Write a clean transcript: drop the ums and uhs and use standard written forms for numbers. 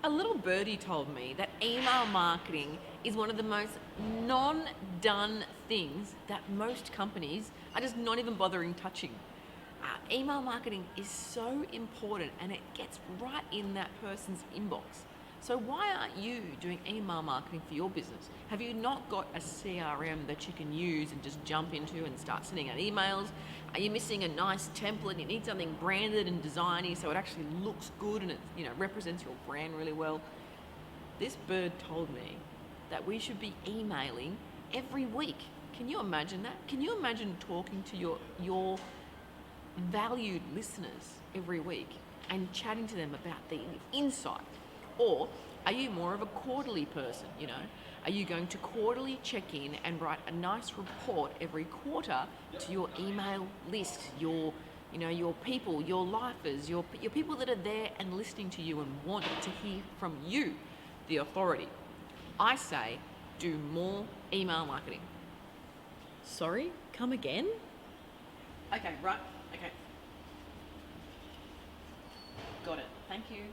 A little birdie told me that email marketing is one of the most non-done things that most companies are just not even bothering touching. Email marketing is so important and it gets right in that person's inbox. So why aren't you doing email marketing for your business? Have you not got a CRM that you can use and just jump into and start sending out emails? Are you missing a nice template? You need something branded and designy so it actually looks good and it represents your brand really well. This bird told me that we should be emailing every week. Can you imagine that? Can you imagine talking to your valued listeners every week and chatting to them about the insight? Or are you more of a quarterly person, Are you going to quarterly check in and write a nice report every quarter to your email list, your people, your lifers, your people that are there and listening to you and want to hear from you, the authority? I say do more email marketing. Sorry, come again? Okay, right. Okay. Got it. Thank you.